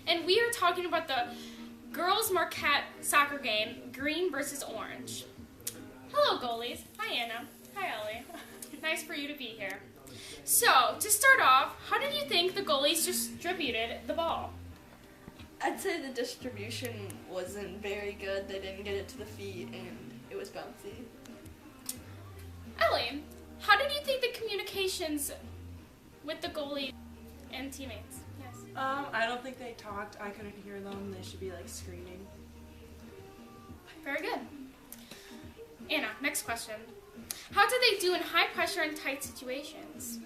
and we are talking about the girls Marquette soccer game, green versus orange. Hello, goalies. Hi, Anna. Hi, Ellie. Nice for you to be here. So, to start off, how did you think the goalies distributed the ball? I'd say the distribution wasn't very good. They didn't get it to the feet, and it was bouncy. Ellie, how did you think the communications with the goalie and teammates? Yes. I don't think they talked. I couldn't hear them. They should be like screaming. Very good. Anna, next question. How did they do in high pressure and tight situations?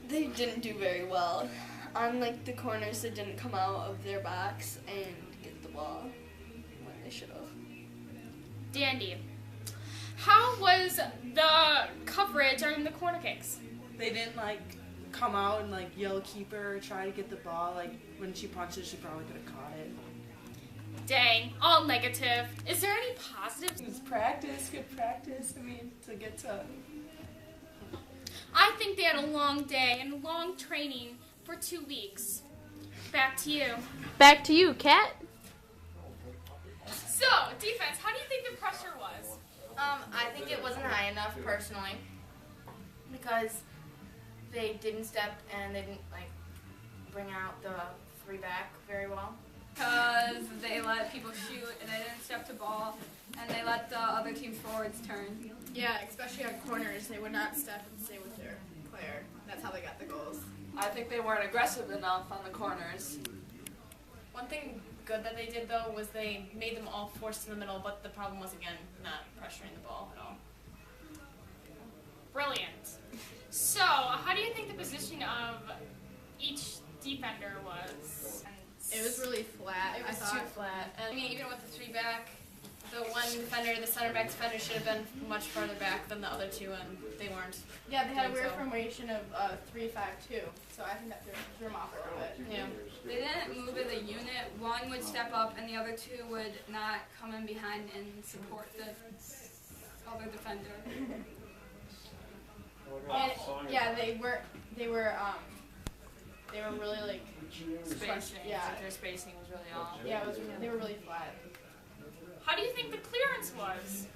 They didn't do very well. On the corners, they didn't come out of their box and get the ball when they should have. Dandy, how was the coverage on the corner kicks? They didn't come out and yell keeper or try to get the ball. When she punched it, she probably could have caught it. Dang, all negative. Is there any positives? It's practice, good practice. To get to. I think they had a long day and long training for 2 weeks. Back to you. Back to you, Kat. So, defense, how do you think the pressure was? I think it wasn't high enough personally because they didn't step and they didn't bring out the three back very well. Because they let people shoot and they didn't step to ball and they let the other team's forwards turn. Yeah, especially on corners, they would not step and stay with their player. That's how they got the goals. I think they weren't aggressive enough on the corners. One thing good that they did though was they made them all forced in the middle, but the problem was again not pressuring the ball at all. Brilliant. So, how do you think the position of each defender was? It was really flat. It was I thought. too flat. And even with the three back, the one defender, the center back defender should have been much further back than the other two, and they weren't. Yeah, they had a weird So. formation of 3-5-2, so I think that threw them off a little bit. Yeah. They didn't move as a unit. One would step up and the other two would not come in behind and support the other defender. And, yeah, they were really Spacing. Yeah. Their spacing was really off. yeah, they were really flat. How do you think the clearance was?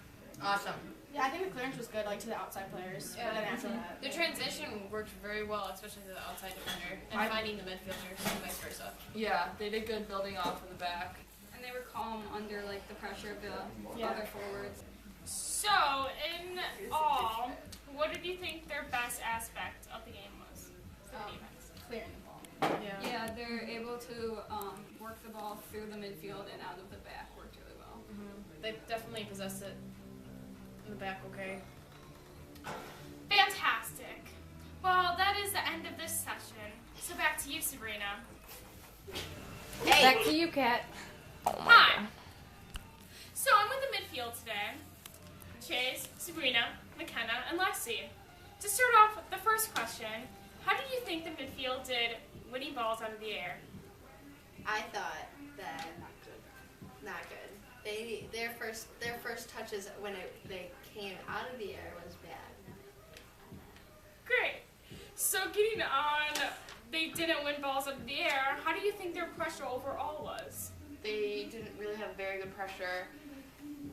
Awesome. Yeah, I think the clearance was good, to the outside players. Yeah, but then after that, The transition worked very well, especially to the outside defender, and finding the midfielders and vice versa. Yeah, they did good building off of the back. And they were calm under the pressure of the Yeah. other forwards. So, in all, what did you think their best aspect of the game was for the defense? clearing the ball. Yeah, they're able to work the ball through the midfield and out of the back. Worked really well. They definitely possessed it in the back, okay? Fantastic. Well, that is the end of this session. So back to you, Sabrina. Back to you, Kat. Hi. So I'm with the midfield today. Chase, Sabrina, McKenna, and Lexi. To start off with the first question, how did you think the midfield did winning balls out of the air? I thought that not good. Their first touches when they came out of the air was bad. Great. So getting on, they didn't win balls out of the air. How do you think their pressure overall was? They didn't really have very good pressure.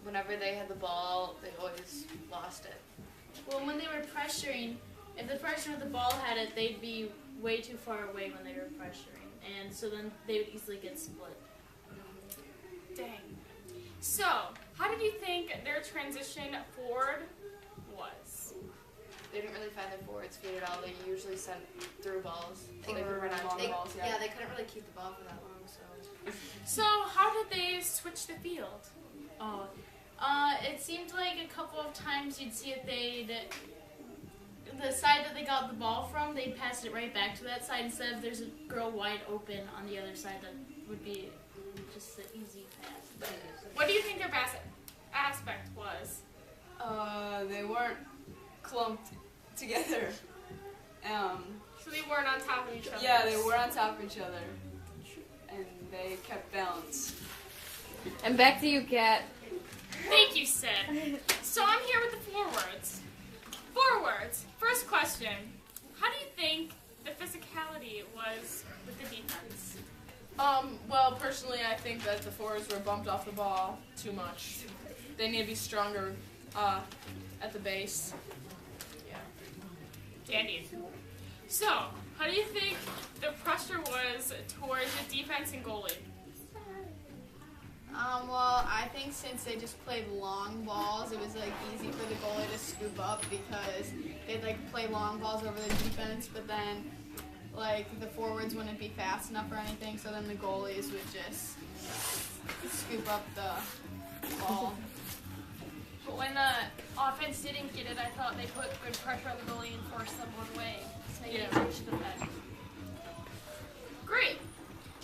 Whenever they had the ball, they always lost it. Well, when they were pressuring, if the person with the ball had it, they'd be way too far away when they were pressuring. And so then they would easily get split. Dang. So, how did you think their transition forward was? They didn't really find their forwards feet at all. They usually sent through balls. So they Or could run out long to balls, Yeah, they couldn't really keep the ball for that long, so. So, how did they switch the field? Oh, it seemed like a couple of times you'd see it. The side that they got the ball from, they passed it right back to that side instead of there's a girl wide open on the other side that would be just an easy pass. What do you think their best aspect was? They weren't clumped together. So they weren't on top of each other. Yeah, they were on top of each other. And they kept balance. And back to you, Kat. Thank you, Sid. So I'm here with the forwards. Forwards. First question. How do you think the physicality was with the defense? Well, personally, I think that the forwards were bumped off the ball too much. They need to be stronger at the base. Yeah. Dandy. So, how do you think the pressure was towards the defense and goalie? Well, I think since they just played long balls, it was like easy for the goalie to scoop up because they'd like play long balls over the defense, but then like the forwards wouldn't be fast enough or anything, so then the goalies would just scoop up the ball. But when the offense didn't get it, I thought they put good pressure on the goalie and forced them one way to make it easier to defend. Great.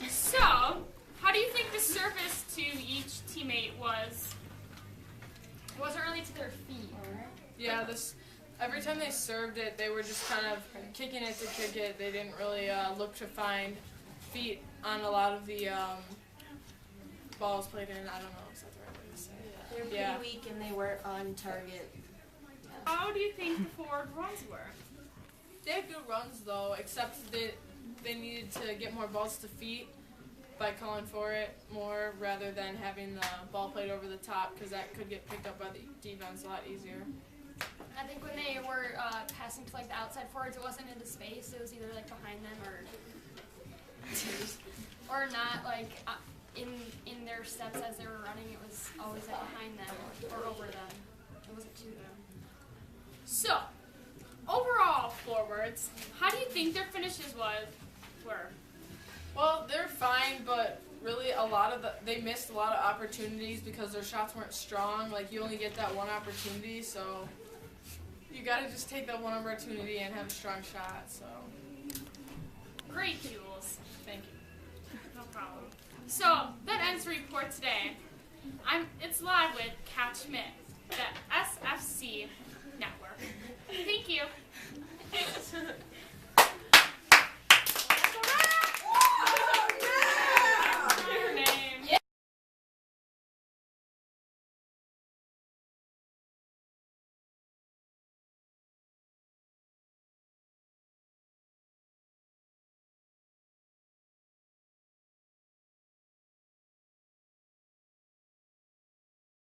So, how do you think the service to each teammate was? It wasn't really to their feet. Yeah, every time they served it, they were just kind of kicking it to kick it. They didn't really look to find feet on a lot of the balls played in. I don't know, is that the right way to say it? They were pretty weak and they weren't on target. How do you think the forward runs were? They had good runs though, except they needed to get more balls to feet by calling for it more rather than having the ball played over the top, because that could get picked up by the defense a lot easier. I think when they were passing to like the outside forwards, it wasn't into space. It was either like behind them or not like in their steps as they were running. It was always like behind them or over them. It wasn't to them. So, overall forwards, how do you think their finishes were? Well, they're fine, but really they missed a lot of opportunities because their shots weren't strong. Like, you only get that one opportunity, so you gotta just take that one opportunity and have a strong shot, so. Great, Jules. Thank you. No problem. So, that ends the report today. It's live with Kat Schmidt, the SFC Network. Thank you.